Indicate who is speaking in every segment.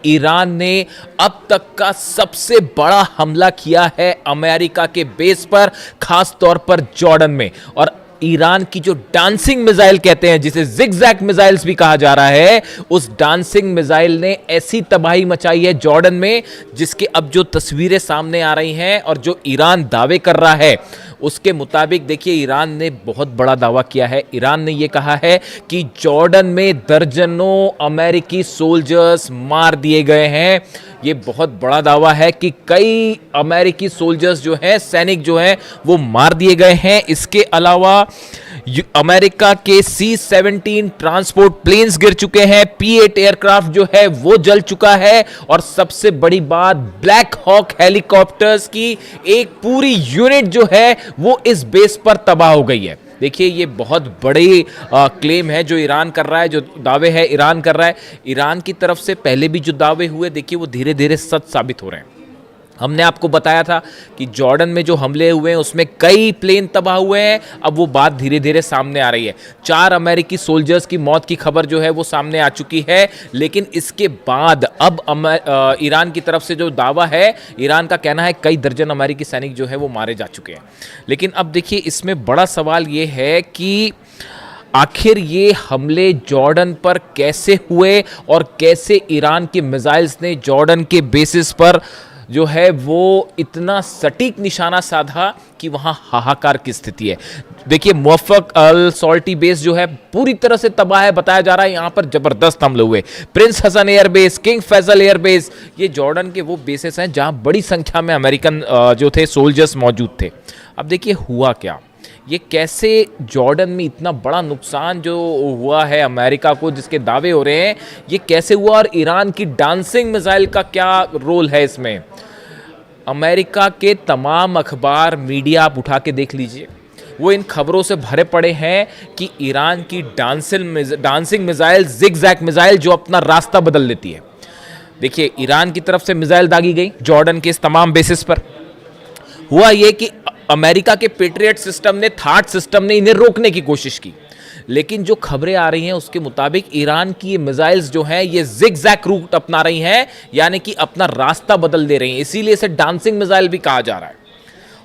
Speaker 1: Iran ने अब तक का सबसे बड़ा हमला किया है अमेरिका के बेस पर, खास तौर पर जॉर्डन में। और ईरान की जो डांसिंग मिसाइल कहते हैं, जिसे जिगजैग मिसाइल्स भी कहा जा रहा है, उस डांसिंग मिसाइल ने ऐसी तबाही मचाई है जॉर्डन में, जिसके अब जो तस्वीरें सामने आ रही हैं और जो ईरान दावे कर रहा है उसके मुताबिक, देखिए ईरान ने बहुत बड़ा दावा किया है। ईरान ने यह कहा है कि जॉर्डन में दर्जनों अमेरिकी सोल्जर्स मार दिए गए हैं। ये बहुत बड़ा दावा है कि कई अमेरिकी सोल्जर्स जो हैं, सैनिक जो हैं, वो मार दिए गए हैं। इसके अलावा अमेरिका के C-17 ट्रांसपोर्ट प्लेन्स गिर चुके हैं, P-8 एयरक्राफ्ट जो है वो जल चुका है, और सबसे बड़ी बात, ब्लैक हॉक हेलीकॉप्टर्स की एक पूरी यूनिट जो है वो इस बेस पर तबाह हो गई है। देखिए ये बहुत बड़ी क्लेम है जो ईरान कर रहा है, जो दावे है ईरान कर रहा है। ईरान की तरफ से पहले भी जो दावे हुए, देखिए वो धीरे धीरे सच साबित हो रहे हैं। हमने आपको बताया था कि जॉर्डन में जो हमले हुए हैं उसमें कई प्लेन तबाह हुए हैं। अब वो बात धीरे धीरे सामने आ रही है। 4 अमेरिकी सोल्जर्स की मौत की खबर जो है वो सामने आ चुकी है, लेकिन इसके बाद अब ईरान की तरफ से जो दावा है, ईरान का कहना है कई दर्जन अमेरिकी सैनिक जो है वो मारे जा चुके हैं। लेकिन अब देखिए इसमें बड़ा सवाल ये है कि आखिर ये हमले जॉर्डन पर कैसे हुए और कैसे ईरान के मिसाइल्स ने जॉर्डन के बेसिस पर जो है वो इतना सटीक निशाना साधा कि वहां हाहाकार की स्थिति है। देखिए मुवफ़्फ़क़ अल सॉल्टी बेस जो है पूरी तरह से तबाह है, बताया जा रहा है यहां पर जबरदस्त हमले हुए। Prince Hassan airbase, King Faisal airbase, ये जॉर्डन के वो बेसेस हैं जहां बड़ी संख्या में अमेरिकन जो थे सोल्जर्स मौजूद थे। अब देखिए हुआ क्या, ये कैसे जॉर्डन में इतना बड़ा नुकसान जो हुआ है अमेरिका को, जिसके दावे हो रहे हैं, ये कैसे हुआ, और ईरान की डांसिंग मिसाइल का क्या रोल है इसमें। अमेरिका के तमाम अखबार, मीडिया आप उठा के देख लीजिए, वो इन खबरों से भरे पड़े हैं कि ईरान की डांसिंग मिसाइल, जिगजैग मिसाइल जो अपना रास्ता बदल लेती है। देखिए ईरान की तरफ से मिसाइल दागी गई जॉर्डन के इस तमाम बेसिस पर। हुआ ये कि अमेरिका के पेट्रियट सिस्टम ने, थाट सिस्टम ने इन्हें रोकने की कोशिश की, लेकिन जो खबरें आ रही हैं उसके मुताबिक ईरान की ये मिसाइल्स जो हैं ये जिगजैग रूट अपना रही हैं, यानी कि अपना रास्ता बदल दे रही हैं। इसीलिए इसे डांसिंग मिसाइल भी कहा जा रहा है।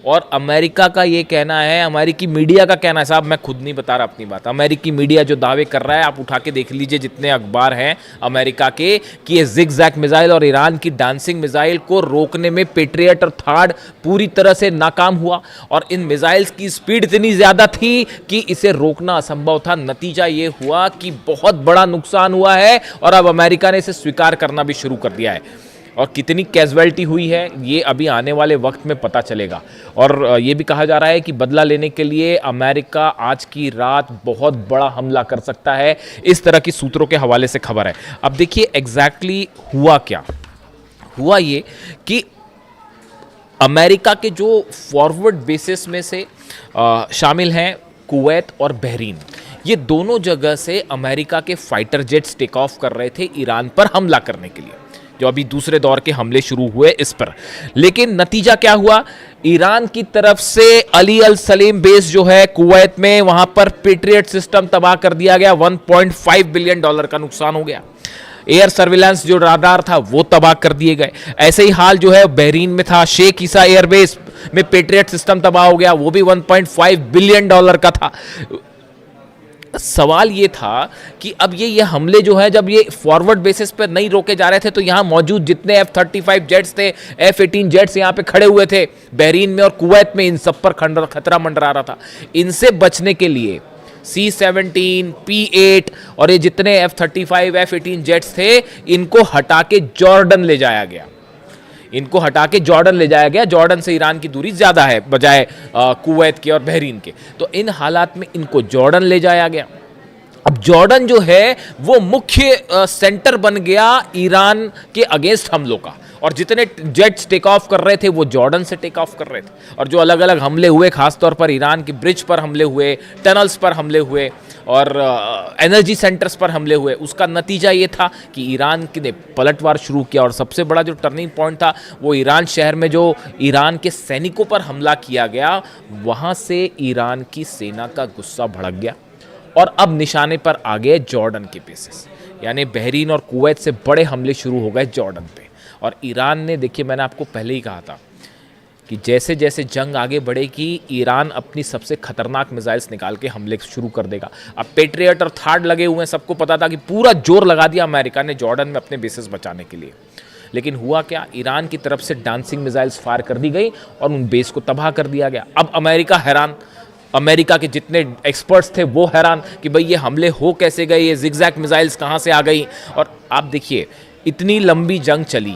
Speaker 1: और अमेरिका का ये कहना है, अमेरिकी मीडिया का कहना है, साहब मैं खुद नहीं बता रहा अपनी बात, अमेरिकी मीडिया जो दावे कर रहा है, आप उठा के देख लीजिए जितने अखबार हैं अमेरिका के, कि ये जिगजैग मिसाइल और ईरान की डांसिंग मिसाइल को रोकने में पेट्रियट और थाड पूरी तरह से नाकाम हुआ। और इन मिसाइल्स की स्पीड इतनी ज़्यादा थी कि इसे रोकना असंभव था। नतीजा ये हुआ कि बहुत बड़ा नुकसान हुआ है, और अब अमेरिका ने इसे स्वीकार करना भी शुरू कर दिया है। और कितनी कैजुअलिटी हुई है ये अभी आने वाले वक्त में पता चलेगा। और ये भी कहा जा रहा है कि बदला लेने के लिए अमेरिका आज की रात बहुत बड़ा हमला कर सकता है, इस तरह की सूत्रों के हवाले से खबर है। अब देखिए एग्जैक्टली हुआ क्या। हुआ ये कि अमेरिका के जो फॉरवर्ड बेसिस में से शामिल हैं कुवैत और बहरीन, ये दोनों जगह से अमेरिका के फाइटर जेट्स टेक ऑफ कर रहे थे ईरान पर हमला करने के लिए, जो अभी दूसरे दौर के हमले शुरू हुए इस पर। लेकिन नतीजा क्या हुआ, ईरान की तरफ से अली अल सलीम बेस जो है कुवैत में, वहां पर पेट्रियट सिस्टम तबाह कर दिया गया, $1.5 बिलियन का नुकसान हो गया। एयर सर्विलांस जो राडार था वो तबाह कर दिए गए। ऐसे ही हाल जो है बहरीन में था, शेख ईसा एयरबेस में पेट्रियट सिस्टम तबाह हो गया, वो भी $1.5 बिलियन का था। सवाल ये था कि अब ये हमले जो है, जब ये फॉरवर्ड बेसिस पर नहीं रोके जा रहे थे, तो यहां मौजूद जितने F-35 जेट्स थे, F-18 जेट्स यहां पे खड़े हुए थे बहरीन में और कुवैत में, इन सब पर खतरा मंडरा रहा था। इनसे बचने के लिए C-17, P-8 और ये जितने F-35 F-18 जेट्स थे, इनको हटा के जॉर्डन ले जाया गया। इनको हटा के जॉर्डन ले जाया गया। जॉर्डन से ईरान की दूरी ज़्यादा है बजाय कुवैत के और बहरीन के, तो इन हालात में इनको जॉर्डन ले जाया गया। अब जॉर्डन जो है वो मुख्य सेंटर बन गया ईरान के अगेंस्ट हमलों का, और जितने जेट्स टेक ऑफ कर रहे थे वो जॉर्डन से टेक ऑफ कर रहे थे। और जो अलग अलग हमले हुए, खासतौर पर ईरान की ब्रिज पर हमले हुए, टनल्स पर हमले हुए और एनर्जी सेंटर्स पर हमले हुए, उसका नतीजा ये था कि ईरान ने पलटवार शुरू किया। और सबसे बड़ा जो टर्निंग पॉइंट था वो ईरान शहर में जो ईरान के सैनिकों पर हमला किया गया, वहाँ से ईरान की सेना का गुस्सा भड़क गया और अब निशाने पर आ गए जॉर्डन के बेसिस। यानी बहरीन और कुवैत से बड़े हमले शुरू हो गए जॉर्डन पे। और ईरान ने, देखिए मैंने आपको पहले ही कहा था कि जैसे जैसे जंग आगे बढ़ेगी ईरान अपनी सबसे खतरनाक मिसाइल्स निकाल के हमले शुरू कर देगा। अब पेट्रियट और थार्ड लगे हुए हैं, सबको पता था कि पूरा जोर लगा दिया अमेरिका ने जॉर्डन में अपने बेसिस बचाने के लिए। लेकिन हुआ क्या, ईरान की तरफ से डांसिंग मिसाइल्स फायर कर दी गई और उन बेस को तबाह कर दिया गया। अब अमेरिका हैरान, अमेरिका के जितने एक्सपर्ट्स थे वो हैरान कि भाई ये हमले हो कैसे गए, ये जिगजैग मिसाइल्स कहाँ से आ गई। और आप देखिए इतनी लंबी जंग चली,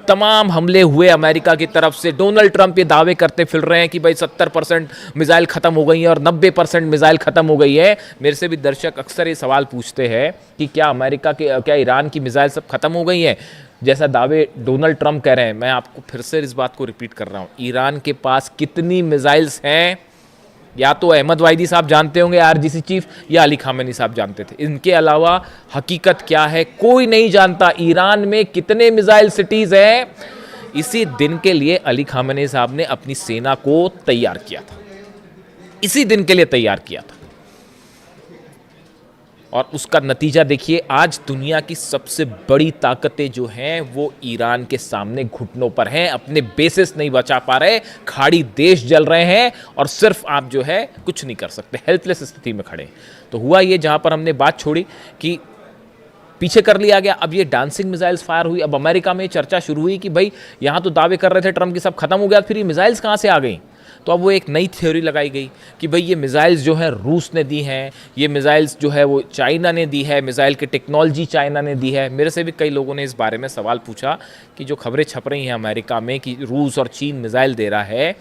Speaker 1: तमाम हमले हुए अमेरिका की तरफ से। डोनाल्ड ट्रंप ये दावे करते फिर रहे हैं कि भाई 70% मिसाइल ख़त्म हो गई है और 90% मिसाइल ख़त्म हो गई है। मेरे से भी दर्शक अक्सर ये सवाल पूछते हैं कि क्या ईरान की मिसाइल सब ख़त्म हो गई हैं, जैसा दावे डोनाल्ड ट्रंप कह रहे हैं। मैं आपको फिर से इस बात को रिपीट कर रहा हूँ, ईरान के पास कितनी मिसाइल्स हैं या तो अहमद वाहिदी साहब जानते होंगे आरजीसी चीफ, या अली खामेनी साहब जानते थे। इनके अलावा हकीकत क्या है कोई नहीं जानता। ईरान में कितने मिसाइल सिटीज हैं, इसी दिन के लिए अली खामेनी साहब ने अपनी सेना को तैयार किया था, इसी दिन के लिए तैयार किया था। और उसका नतीजा देखिए, आज दुनिया की सबसे बड़ी ताकतें जो हैं वो ईरान के सामने घुटनों पर हैं, अपने बेसिस नहीं बचा पा रहे, खाड़ी देश जल रहे हैं और सिर्फ आप जो है कुछ नहीं कर सकते, हेल्पलेस स्थिति में खड़े। तो हुआ ये, जहां पर हमने बात छोड़ी कि पीछे कर लिया गया, अब ये डांसिंग मिसाइल्स फायर हुई। अब अमेरिका में चर्चा शुरू हुई कि भाई यहां तो दावे कर रहे थे ट्रंप की सब खत्म हो गया, फिर ये मिसाइल्स कहां से आ गई। तो अब वो एक नई थ्योरी लगाई गई कि भाई ये मिसाइल्स जो है रूस ने दी हैं, ये मिसाइल्स जो है वो चाइना ने दी है, मिसाइल की टेक्नोलॉजी चाइना ने दी है। मेरे से भी कई लोगों ने इस बारे में सवाल पूछा कि जो खबरें छप रही हैं अमेरिका में कि रूस और चीन मिसाइल दे रहा है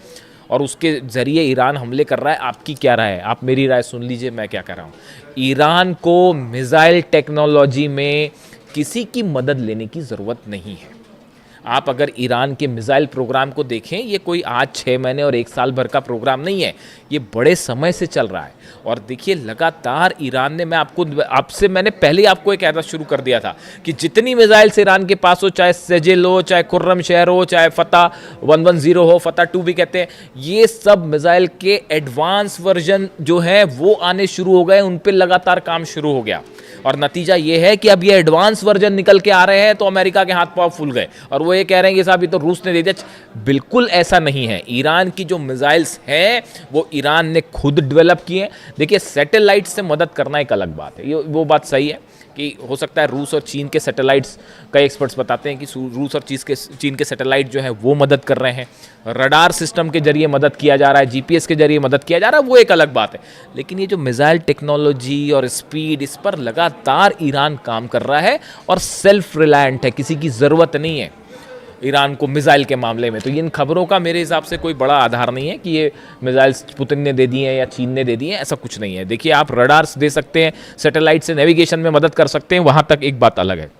Speaker 1: और उसके ज़रिए ईरान हमले कर रहा है, आपकी क्या राय है? आप मेरी राय सुन लीजिए, मैं क्या कह रहा हूँ। ईरान को मिसाइल टेक्नोलॉजी में किसी की मदद लेने की ज़रूरत नहीं है। आप अगर ईरान के मिसाइल प्रोग्राम को देखें, ये कोई आज 6 महीने और 1 साल भर का प्रोग्राम नहीं है, ये बड़े समय से चल रहा है। और देखिए लगातार ईरान ने, मैंने पहले आपको एक कहना शुरू कर दिया था कि जितनी मिसाइल्स ईरान के पास हो, चाहे सेजेल हो, चाहे खुर्रम शहर हो, चाहे फतह 110 हो, फतह 2 भी कहते हैं, ये सब मिसाइल के एडवांस वर्जन जो है वो आने शुरू हो गए, उन पर लगातार काम शुरू हो गया। और नतीजा ये है कि अब ये एडवांस वर्जन निकल के आ रहे हैं तो अमेरिका के हाथ पांव फूल गए और वो ये कह रहे हैं कि साहब ये तो रूस ने दे दिया। बिल्कुल ऐसा नहीं है। ईरान की जो मिसाइल्स हैं वो ईरान ने खुद डेवलप किए हैं। देखिए सैटेलाइट से मदद करना एक अलग बात है, ये वो बात सही है कि हो सकता है रूस और चीन के सैटेलाइट्स, कई एक्सपर्ट्स बताते हैं कि रूस और चीन के सैटेलाइट जो है वो मदद कर रहे हैं, रडार सिस्टम के जरिए मदद किया जा रहा है, जीपीएस के जरिए मदद किया जा रहा है, वो एक अलग बात है। लेकिन ये जो मिसाइल टेक्नोलॉजी और स्पीड, इस पर लगातार ईरान काम कर रहा है और सेल्फ रिलायंट है, किसी की ज़रूरत नहीं है ईरान को मिसाइल के मामले में। तो इन खबरों का मेरे हिसाब से कोई बड़ा आधार नहीं है कि ये मिसाइल्स पुतिन ने दे दिए हैं या चीन ने दे दिए हैं, ऐसा कुछ नहीं है। देखिए आप रडार्स दे सकते हैं, सैटेलाइट से नेविगेशन में मदद कर सकते हैं, वहाँ तक एक बात अलग है।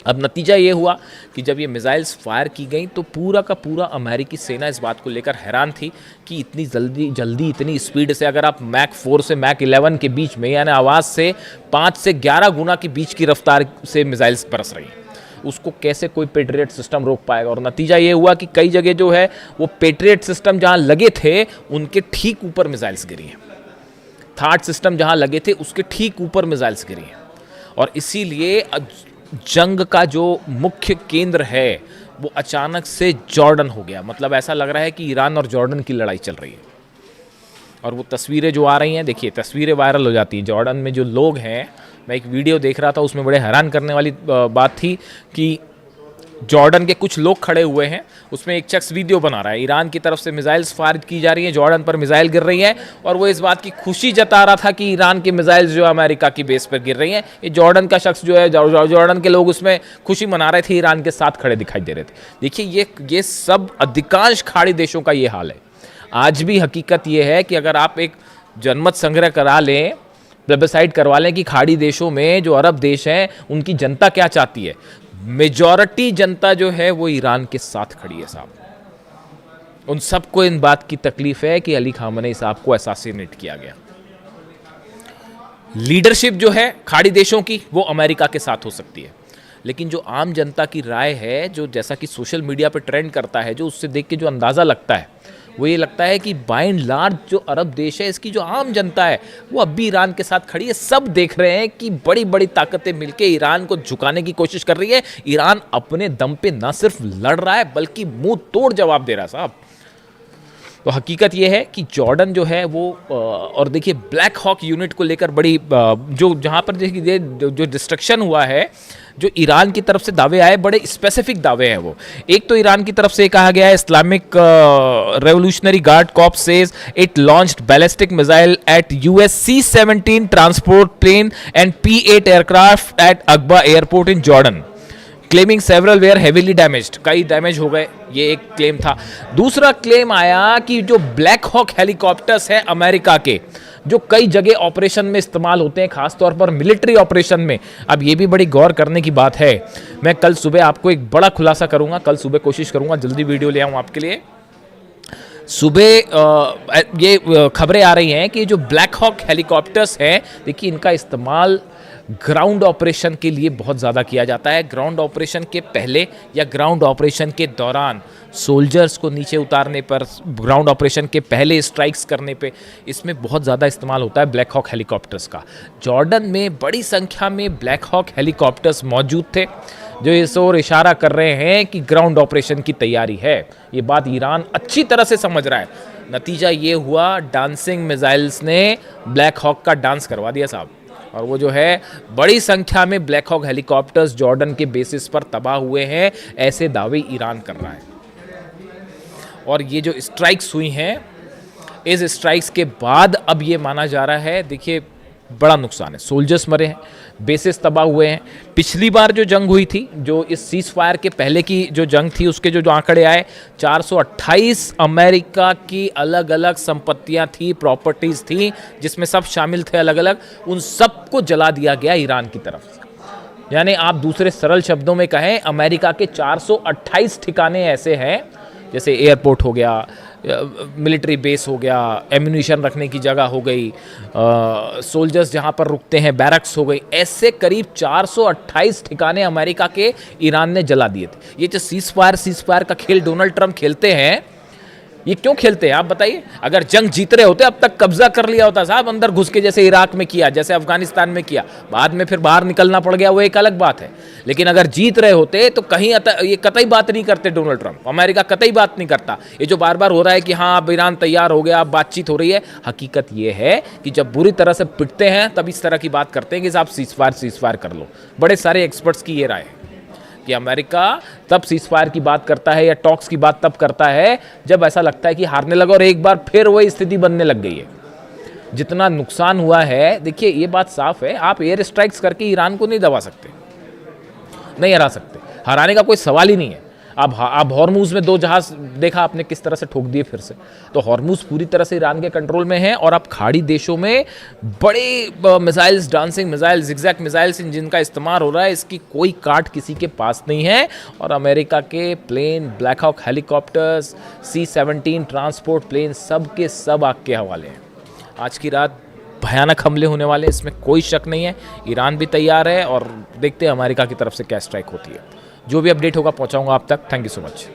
Speaker 1: अब नतीजा ये हुआ कि जब ये मिसाइल्स फायर की गई तो पूरा का पूरा अमेरिकी सेना इस बात को लेकर हैरान थी कि इतनी जल्दी इतनी स्पीड से, अगर आप मैक 4 से मैक 11 के बीच में, यानी आवाज़ से 5 से 11 गुना के बीच की रफ्तार से मिसाइल्स बरस रही हैं, उसको कैसे कोई पेट्रियट सिस्टम रोक पाएगा। और नतीजा ये हुआ कि कई जगह जो है वो पेट्रियट सिस्टम जहां लगे थे उनके ठीक ऊपर मिसाइल्स गिरी हैं, थार्ड सिस्टम जहां लगे थे उसके ठीक ऊपर मिसाइल्स गिरी हैं। और इसीलिए जंग का जो मुख्य केंद्र है वो अचानक से जॉर्डन हो गया। मतलब ऐसा लग रहा है कि ईरान और जॉर्डन की लड़ाई चल रही है। और वो तस्वीरें जो आ रही हैं, देखिए तस्वीरें वायरल हो जाती हैं। जॉर्डन में जो लोग हैं, मैं एक वीडियो देख रहा था उसमें बड़े हैरान करने वाली बात थी कि जॉर्डन के कुछ लोग खड़े हुए हैं, उसमें एक शख्स वीडियो बना रहा है, ईरान की तरफ से मिसाइल्स फायर की जा रही हैं, जॉर्डन पर मिसाइल गिर रही है और वो इस बात की खुशी जता रहा था कि ईरान की मिसाइल्स जो अमेरिका की बेस पर गिर रही हैं। ये जॉर्डन का शख्स जो है, जॉर्डन के लोग उसमें खुशी मना रहे थे, ईरान के साथ खड़े दिखाई दे रहे थे। देखिए ये सब अधिकांश खाड़ी देशों का ये हाल है। आज भी हकीकत ये है कि अगर आप एक जनमत संग्रह करा लें, प्लेबिसाइड करवा लें कि खाड़ी देशों में जो अरब देश हैं उनकी जनता क्या चाहती है, मेजॉरिटी जनता जो है वो ईरान के साथ खड़ी है साहब। उन सबको इन बात की तकलीफ है कि अली खामेनी साहब को असैसिनेट किया गया। लीडरशिप जो है खाड़ी देशों की वो अमेरिका के साथ हो सकती है, लेकिन जो आम जनता की राय है, जो जैसा कि सोशल मीडिया पे ट्रेंड करता है, जो उससे देख के जो अंदाज़ा लगता है वो ये लगता है कि बाय एंड लार्ज जो अरब देश है, इसकी जो आम जनता है वो अब भी ईरान के साथ खड़ी है। सब देख रहे हैं कि बड़ी बड़ी ताकतें मिलकर ईरान को झुकाने की कोशिश कर रही है। ईरान अपने दम पे न सिर्फ लड़ रहा है बल्कि मुंह तोड़ जवाब दे रहा है साहब। तो हकीकत ये है कि जॉर्डन जो है वो और देखिए ब्लैक हॉक यूनिट को लेकर बड़ी जो जहाँ पर देखिए जो डिस्ट्रक्शन हुआ है, जो ईरान की तरफ से दावे आए, बड़े स्पेसिफिक दावे हैं वो। एक तो ईरान की तरफ से कहा गया है Islamic Revolutionary Guard Corps says it launched ballistic missile at US C-17 transport plane and P-8 aircraft at Aqaba airport in Jordan, claiming several were heavily damaged, कई डैमेज हो गए, ये एक क्लेम था। दूसरा क्लेम आया कि जो ब्लैक हॉक हेलीकॉप्टर्स हैं अमेरिका के, जो कई जगह ऑपरेशन में इस्तेमाल होते हैं, खासतौर पर मिलिट्री ऑपरेशन में। अब ये भी बड़ी गौर करने की बात है। मैं कल सुबह आपको एक बड़ा खुलासा करूंगा, कल सुबह कोशिश करूंगा जल्दी वीडियो ले आऊं आपके लिए। सुबह ये खबरें आ रही हैं कि जो ब्लैक हॉक हेलीकॉप्टर्स हैं, देखिए इनका इस्तेमाल ग्राउंड ऑपरेशन के लिए बहुत ज़्यादा किया जाता है। ग्राउंड ऑपरेशन के पहले या ग्राउंड ऑपरेशन के दौरान सोल्जर्स को नीचे उतारने पर, ग्राउंड ऑपरेशन के पहले स्ट्राइक्स करने पे, इसमें बहुत ज़्यादा इस्तेमाल होता है ब्लैक हॉक हेलीकॉप्टर्स का। जॉर्डन में बड़ी संख्या में ब्लैक हॉक हेलीकॉप्टर्स मौजूद थे, जो इस ओर इशारा कर रहे हैं कि ग्राउंड ऑपरेशन की तैयारी है। ये बात ईरान अच्छी तरह से समझ रहा है। नतीजा ये हुआ, डांसिंग मिसाइल्स ने ब्लैक हॉक का डांस करवा दिया साहब। और वो जो है बड़ी संख्या में ब्लैक हॉक हेलीकॉप्टर्स जॉर्डन के बेसिस पर तबाह हुए हैं, ऐसे दावे ईरान कर रहा है। और ये जो स्ट्राइक्स हुई हैं, इस स्ट्राइक्स के बाद अब ये माना जा रहा है, देखिए बड़ा नुकसान है, सोल्जर्स मरे हैं, बेसिस तबाह हुए हैं। पिछली बार जो जंग हुई थी, जो इस सीज फायर के पहले की जो जंग थी, उसके जो आंकड़े आए, 428 अमेरिका की अलग अलग संपत्तियां थी, प्रॉपर्टीज थी, जिसमें सब शामिल थे अलग अलग, उन सबको जला दिया गया ईरान की तरफ से। यानी आप दूसरे सरल शब्दों में कहें, अमेरिका के 428 ठिकाने ऐसे हैं, जैसे एयरपोर्ट हो गया, मिलिट्री बेस हो गया, एम्यूनिशन रखने की जगह हो गई, सोल्जर्स जहां पर रुकते हैं, बैरक्स हो गई, ऐसे करीब 428 ठिकाने अमेरिका के ईरान ने जला दिए थे। ये जो सीज फायर का खेल डोनाल्ड ट्रंप खेलते हैं, ये क्यों खेलते हैं आप बताइए? अगर जंग जीत रहे होते अब तक कब्जा कर लिया होता साहब, अंदर घुस के, जैसे इराक में किया, जैसे अफगानिस्तान में किया, बाद में फिर बाहर निकलना पड़ गया, वो एक अलग बात है। लेकिन अगर जीत रहे होते तो कहीं ये कतई बात नहीं करते डोनाल्ड ट्रंप, अमेरिका कतई बात नहीं करता। ये जो बार बार हो रहा है कि हाँ अब ईरान तैयार हो गया, अब बातचीत हो रही है, हकीकत ये है कि जब बुरी तरह से पिटते हैं तब इस तरह की बात करते हैं कि साहब सीज फायर कर लो। बड़े सारे एक्सपर्ट्स की ये राय है कि अमेरिका तब सीज फायर की बात करता है या टॉक्स की बात तब करता है जब ऐसा लगता है कि हारने लगा, और एक बार फिर वही स्थिति बनने लग गई है। जितना नुकसान हुआ है, देखिए ये बात साफ है, आप एयर स्ट्राइक्स करके ईरान को नहीं दबा सकते, नहीं हरा सकते, हराने का कोई सवाल ही नहीं है। अब हॉर्मूज में 2 जहाज देखा आपने किस तरह से ठोक दिए फिर से, तो हॉर्मूज पूरी तरह से ईरान के कंट्रोल में है। और अब खाड़ी देशों में बड़े missiles, dancing missiles, zigzag missiles, जिनका इस्तेमाल हो रहा है, इसकी कोई काट किसी के पास नहीं है। और अमेरिका के plane, black hawk helicopters, C-17 transport plane, सब के सब आग के हवाले हैं। आज की रात भयानक हमले होने वाले, इसमें कोई शक नहीं है। ईरान भी तैयार है और देखते हैं अमेरिका की तरफ से क्या स्ट्राइक होती है। जो भी अपडेट होगा पहुंचाऊंगा आप तक। Thank you so much.